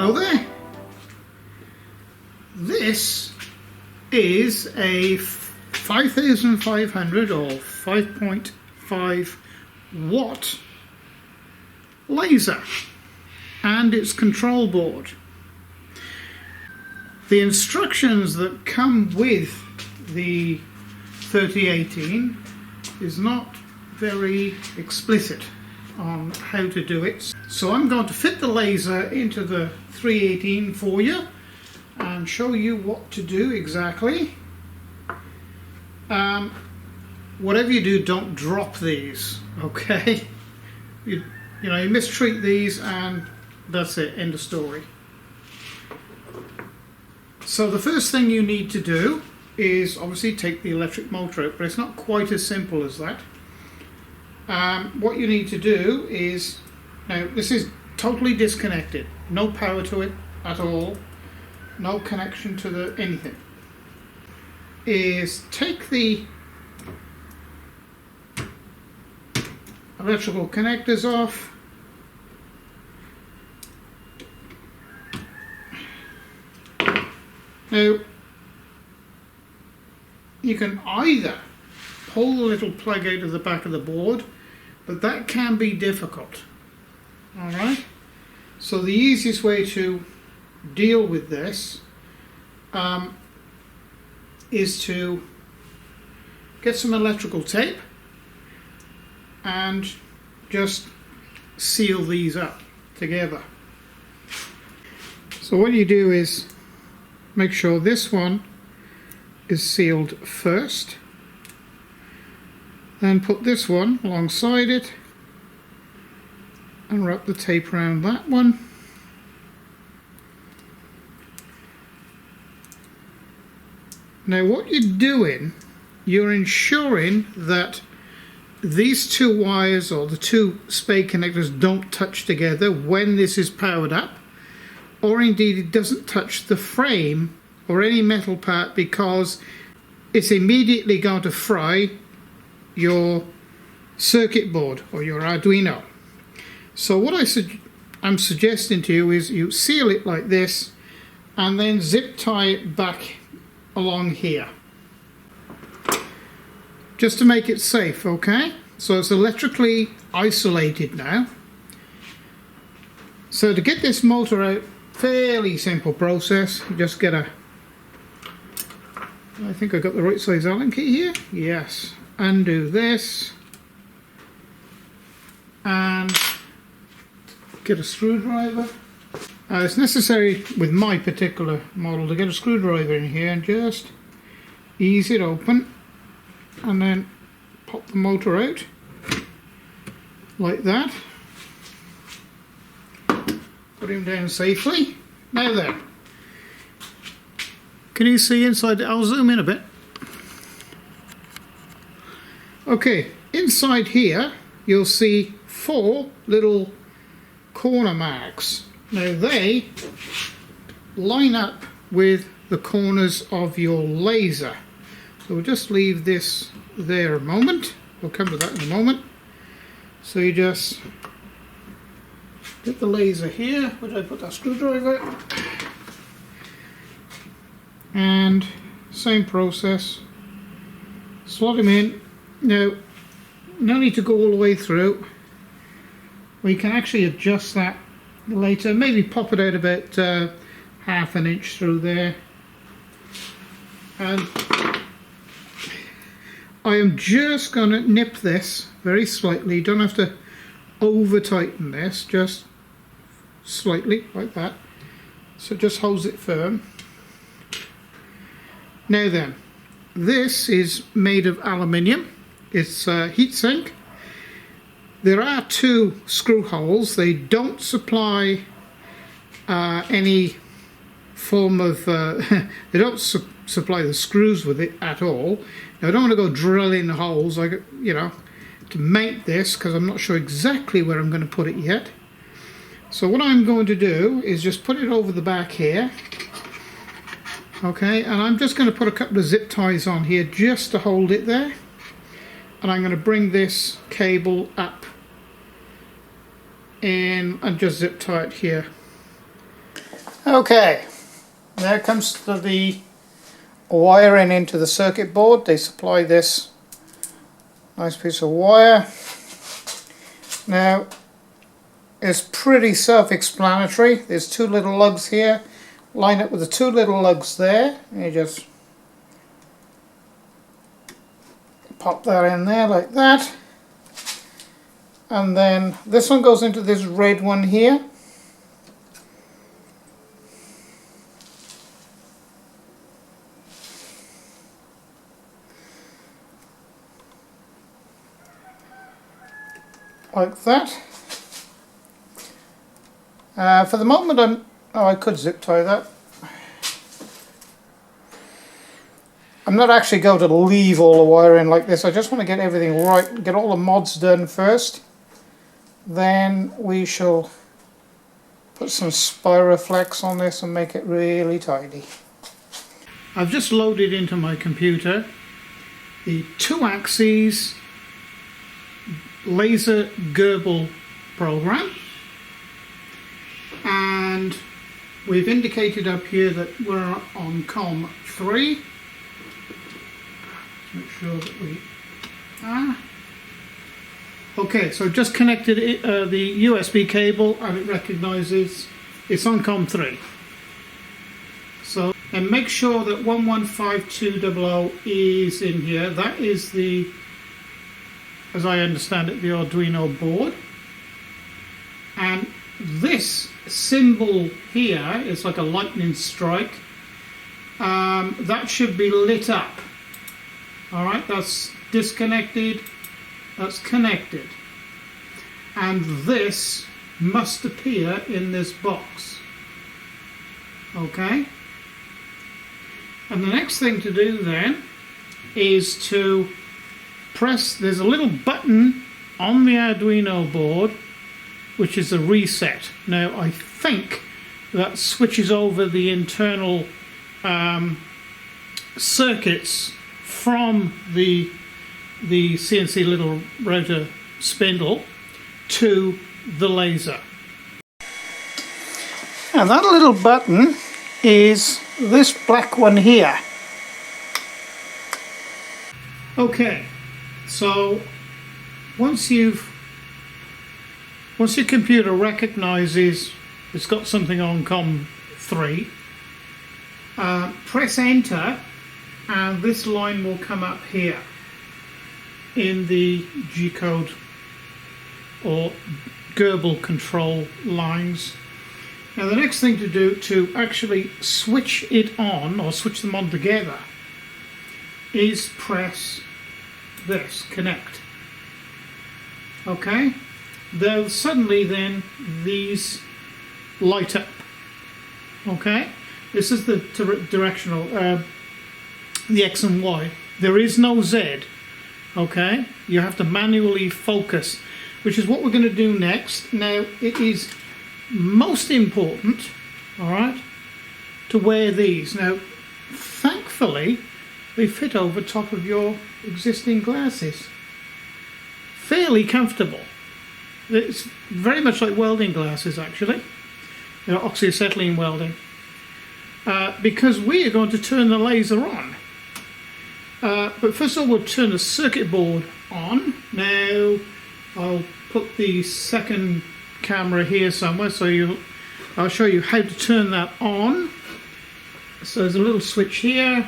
Hello there. This is a 5500 or 5.5 watt laser and its control board. The instructions that come with the 3018 is not very explicit on how to do it. So I'm going to fit the laser into the 318 for you and show you what to do exactly. Whatever you do, don't drop these, okay? You mistreat these and that's it, end of story. So the first thing you need to do is obviously take the electric motor out, but it's not quite as simple as that. What you need to do is, now this is totally disconnected, no power to it at all, no connection to the anything, is take the electrical connectors off. Now you can either pull the little plug out of the back of the board, but that can be difficult. Alright, so the easiest way to deal with this is to get some electrical tape and just seal these up together. So what you do is make sure this one is sealed first, then put this one alongside it and wrap the tape around that one. Now what you're doing, you're ensuring that these two wires or the two spade connectors don't touch together when this is powered up, or indeed it doesn't touch the frame or any metal part, because it's immediately going to fry your circuit board or your Arduino. So what I'm suggesting to you is you seal it like this and then zip tie it back along here, just to make it safe, okay? So it's electrically isolated now. So to get this motor out, fairly simple process. You just get a, I think I got the right size Allen key here, yes, undo this and get a screwdriver. It's necessary with my particular model to get a screwdriver in here and just ease it open and then pop the motor out like that. Put him down safely. Now then, can you see inside? I'll zoom in a bit. Okay, inside here you'll see 4 little corner marks. Now they line up with the corners of your laser. So we'll just leave this there a moment. We'll come to that in a moment. So you just get the laser here. Where did I put that screwdriver? And same process. Slot him in. Now, no need to go all the way through. We can actually adjust that later. Maybe pop it out about half an inch through there. And I am just going to nip this very slightly. You don't have to over tighten this, just slightly like that. So it just holds it firm. Now then, this is made of aluminium. It's heatsink. There are 2 screw holes. They don't supply any form of they don't supply the screws with it at all. Now I don't want to go drilling holes, like, to make this, because I'm not sure exactly where I'm going to put it yet. So what I'm going to do is just put it over the back here. Okay, and I'm just going to put a couple of zip ties on here just to hold it there. And I'm going to bring this cable up in and just zip tie it here. Okay, now it comes to the wiring into the circuit board. They supply this nice piece of wire. Now it's pretty self-explanatory. There's two little lugs here. Line up with the two little lugs there. You just pop that in there like that. And then this one goes into this red one here. Like that. For the moment I could zip tie that. I'm not actually going to leave all the wire in like this. I just want to get everything right, get all the mods done first. Then we shall put some Spiroflex on this and make it really tidy. I've just loaded into my computer the 2-axis laser Gerbil program, and we've indicated up here that we're on COM 3. Make sure that we are. Okay, so just connected the USB cable and it recognizes it's on COM 3. So, and make sure that 115200 is in here. That is the, as I understand it, the Arduino board. And this symbol here is like a lightning strike. That should be lit up. Alright, that's disconnected, that's connected. And this must appear in this box. Okay? And the next thing to do then is to press, there's a little button on the Arduino board which is a reset. Now I think that switches over the internal circuits from the CNC little rotor spindle to the laser. And that little button is this black one here. Okay, so once your computer recognizes it's got something on COM 3, press enter and this line will come up here in the G-code or Gerbil control lines. Now the next thing to do to actually switch it on, or switch them on together, is press this, connect. Okay? They'll suddenly then these light up. Okay? This is the directional, the X and Y. There is no Z. Okay? You have to manually focus, which is what we're going to do next. Now it is most important, alright, to wear these. Now thankfully they fit over top of your existing glasses. Fairly comfortable. It's very much like welding glasses actually, you know, oxyacetylene welding, because we are going to turn the laser on. But first of all we'll turn the circuit board on. Now I'll put the second camera here somewhere, so I'll show you how to turn that on. So there's a little switch here.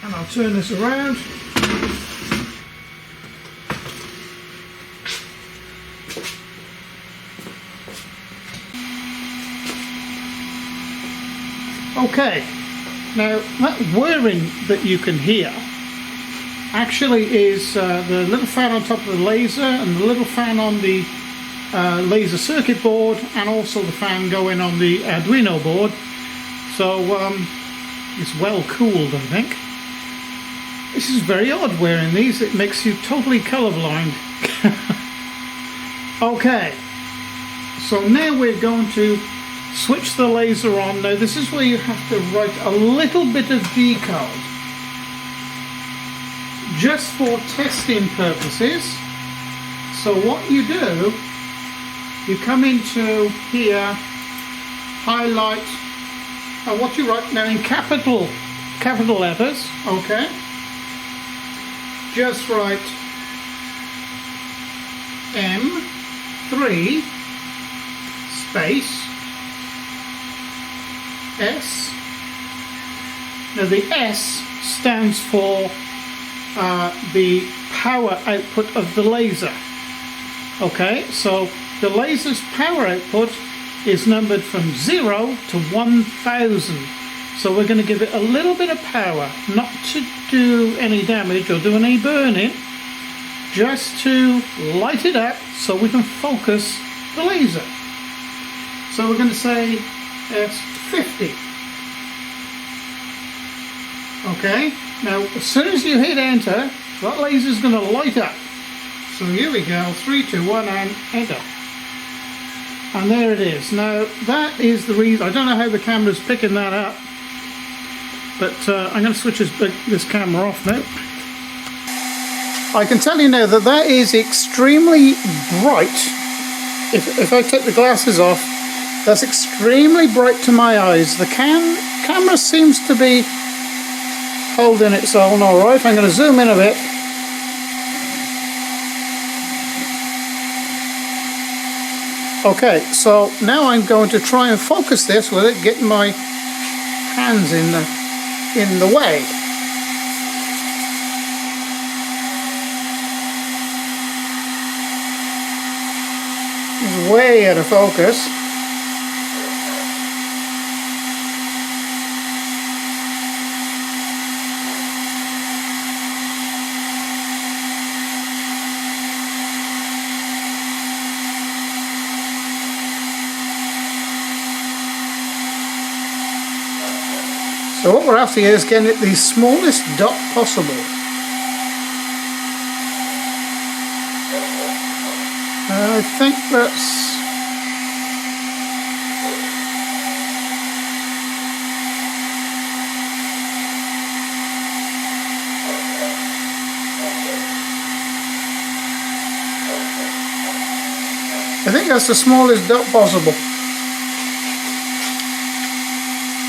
And I'll turn this around. Okay, now that whirring that you can hear actually is the little fan on top of the laser and the little fan on the laser circuit board, and also the fan going on the Arduino board. So it's well cooled, I think. This is very odd wearing these, it makes you totally colorblind. Okay, so now we're going to switch the laser on. Now this is where you have to write a little bit of G-code, just for testing purposes. So what you do, you come into here, highlight, and what you write now in capital letters, okay? Just write M3 space S. Now the S stands for the power output of the laser. Okay, so the laser's power output is numbered from 0 to 1000. So we're going to give it a little bit of power, not to do any damage or do any burning, just to light it up so we can focus the laser. So we're going to say it's 50. Okay, now as soon as you hit enter, that laser is going to light up. So here we go, 3, 2, 1 and enter. And there it is. Now that is the reason, I don't know how the camera's picking that up, but I'm going to switch this camera off now. I can tell you now that that is extremely bright. If I take the glasses off, that's extremely bright to my eyes. The camera seems to be holding its own alright. I'm going to zoom in a bit. Okay, so now I'm going to try and focus this without getting my hands in the way. It's way out of focus. So what we're after here is getting it the smallest dot possible. I think that's... I think that's the smallest dot possible.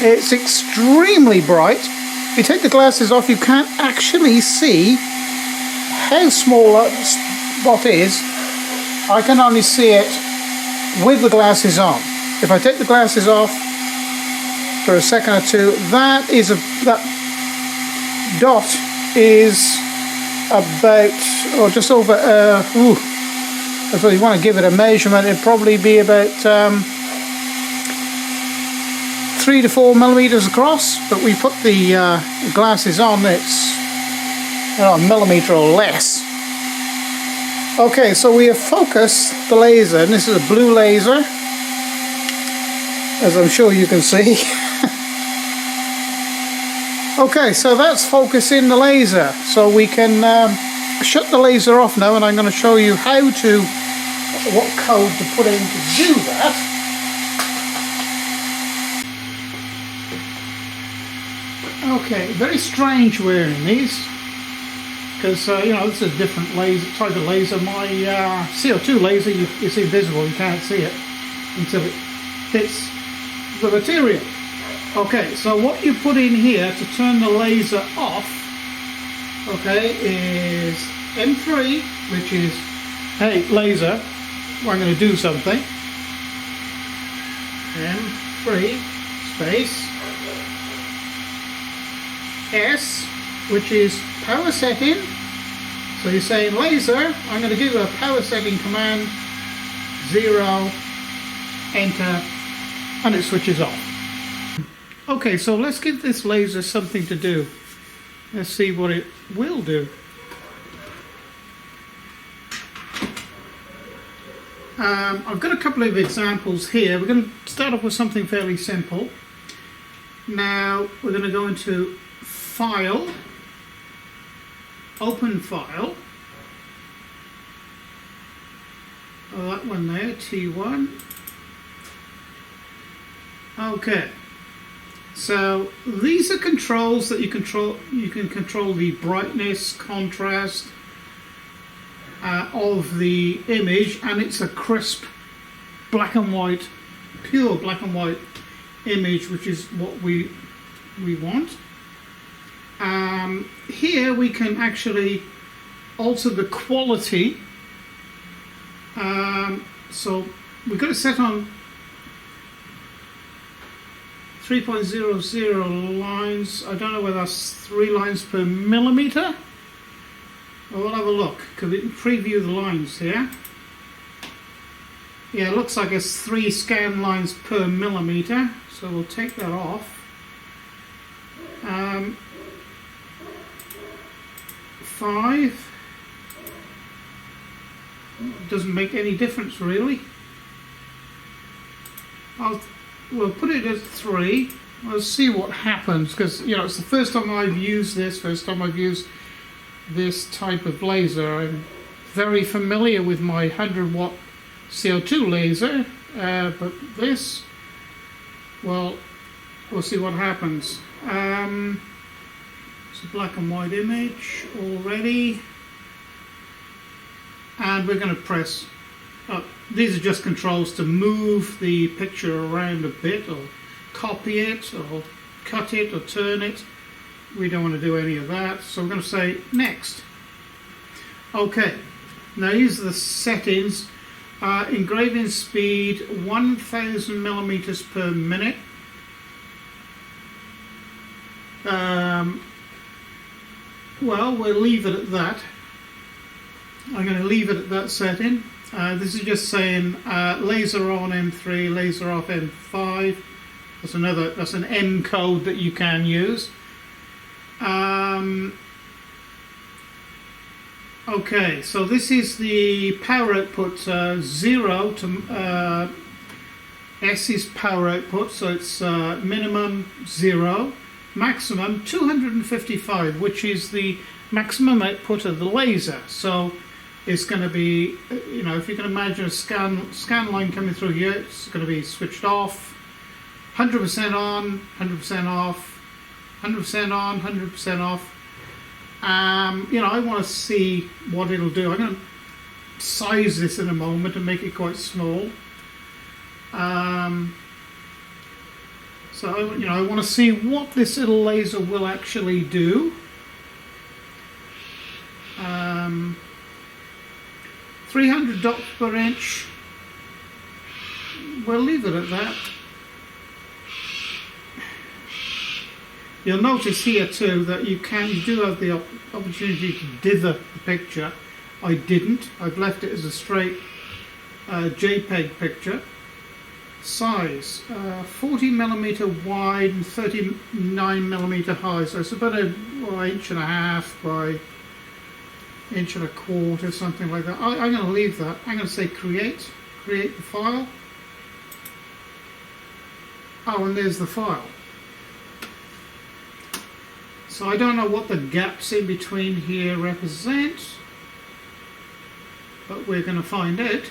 It's extremely bright. If you take the glasses off, you can't actually see how small that spot is. I can only see it with the glasses on. If I take the glasses off for a second or two, that dot is about, or just over, if you want to give it a measurement, it'd probably be about 3 to 4 millimeters across, but we put the glasses on, it's a millimeter or less. Okay, so we have focused the laser, and this is a blue laser, as I'm sure you can see. Okay, so that's focusing the laser, so we can shut the laser off now, and I'm going to show you what code to put in to do that. Okay, very strange wearing these, because this is a different laser, type of laser. My CO2 laser, it's invisible, you can't see it until it hits the material. Okay, so what you put in here to turn the laser off, okay, is M3, which is, hey, laser, I'm going to do something. M3 space S, which is power setting. So you're saying laser, I'm going to give a power setting command, 0, enter, and it switches off. Okay, so let's give this laser something to do. Let's see what it will do. I've got a couple of examples here. We're going to start off with something fairly simple. Now we're going to go into File, Open File. Oh, that one there, T1. Okay. So these are controls that you control. You can control the brightness, contrast, of the image, and it's a crisp black and white, pure black and white image, which is what we want. Here we can actually alter the quality. So we've got it set on 3.00 lines. I don't know whether that's 3 lines per millimeter. Well, we'll have a look. Could we preview the lines here? Yeah, it looks like it's 3 scan lines per millimeter. So we'll take that off. 5. Doesn't make any difference really. We'll put it at 3. We'll see what happens, because it's the first time I've used this. First time I've used this type of laser. I'm very familiar with my 100 watt CO2 laser, but this, well, we'll see what happens. It's a black and white image already, and we're going to press up. These are just controls to move the picture around a bit, or copy it, or cut it, or turn it. We don't want to do any of that, so we're going to say next. Okay, now these are the settings. Engraving speed 1000 millimeters per minute. Well, we'll leave it at that. I'm going to leave it at that setting. This is just saying laser on M3, laser off M5. That's an M code that you can use. Okay, so this is the power output, 0 to S is power output, so it's minimum 0, maximum 255, which is the maximum output of the laser. So it's going to be, if you can imagine a scan line coming through here, it's going to be switched off, 100% on, 100% off, 100% on, 100% off. I want to see what it'll do. I'm going to size this in a moment and make it quite small. So I want to see what this little laser will actually do. 300 dots per inch. We'll leave it at that. You'll notice here too that you do have the opportunity to dither the picture. I didn't. I've left it as a straight JPEG picture. Size 40 millimeter wide and 39 millimeter high, so it's about an inch and a half by inch and a quarter, something like that. I'm going to leave that. I'm going to say create the file. Oh, and there's the file. So I don't know what the gaps in between here represent, but we're going to find out.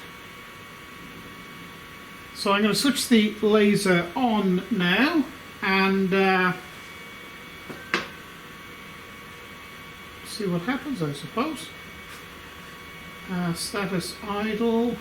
So I'm going to switch the laser on now and see what happens, I suppose. Status idle.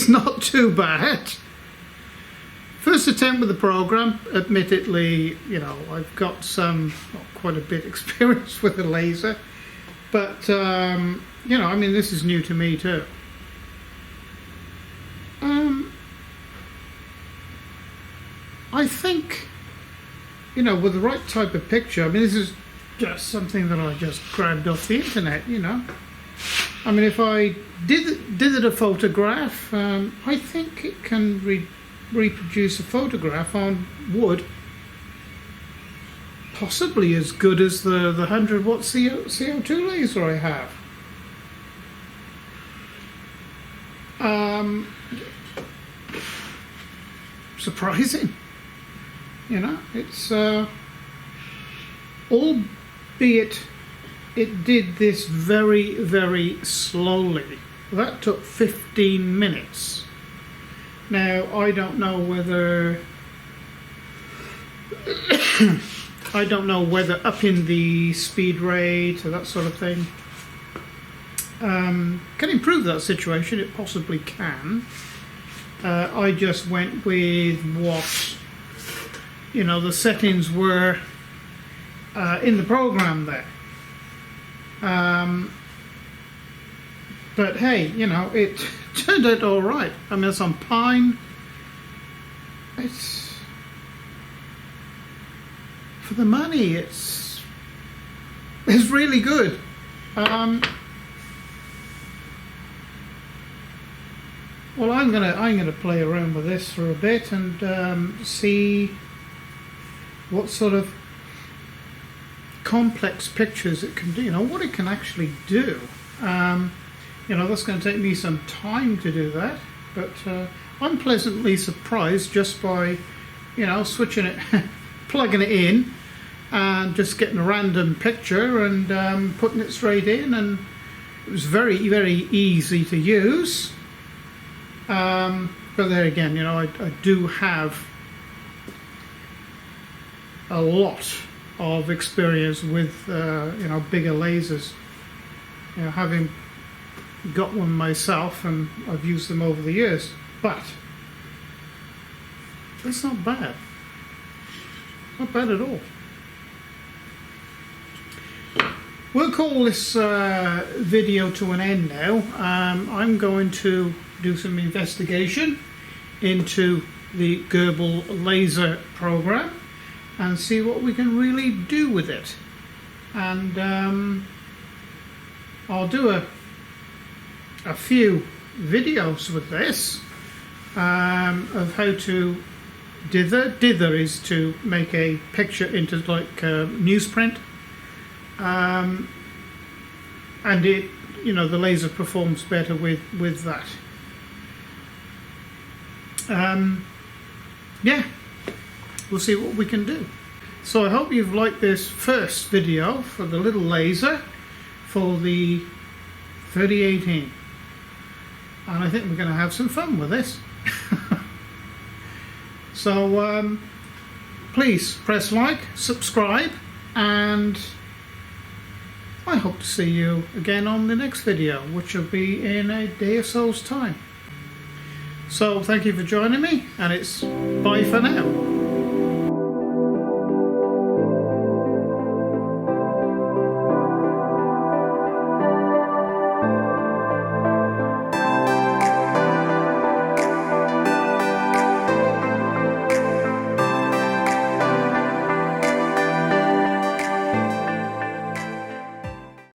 it's not too bad. First attempt with the program. Admittedly, you know, I've got quite a bit experience with the laser, but you know, I mean, this is new to me too. I think, you know, with the right type of picture, I mean, this is just something that I just grabbed off the internet, you know. I mean, if I did it a photograph, I think it can reproduce a photograph on wood possibly as good as the 100-watt CO2 laser I have. Surprising, you know. It's albeit it did this very, very slowly. That took 15 minutes. Now, I don't know whether upping the speed rate or that sort of thing can improve that situation. It possibly can. I just went with what, you know, the settings were in the program there. But hey, you know, it turned out all right. I mean, it's on pine. It's for the money. It's really good. Well, I'm gonna play around with this for a bit and see what sort of complex pictures it can do. You know, what it can actually do. You know, that's going to take me some time to do that, but I'm pleasantly surprised just by, you know, switching it, plugging it in, and just getting a random picture and putting it straight in, and it was very, very easy to use. But there again, you know, I do have a lot of experience with, you know, bigger lasers. You know, having got one myself, and I've used them over the years, but that's not bad. Not bad at all. We'll call this video to an end now. I'm going to do some investigation into the Gerbil laser program and see what we can really do with it. And I'll do a few videos with this of how to dither. Dither is to make a picture into like newsprint, and it, you know, the laser performs better with that. Yeah, we'll see what we can do. So I hope you've liked this first video for the little laser for the 3018. And I think we're going to have some fun with this. So please press like, subscribe, and I hope to see you again on the next video, which will be in a day or so's time. So thank you for joining me, and it's bye for now.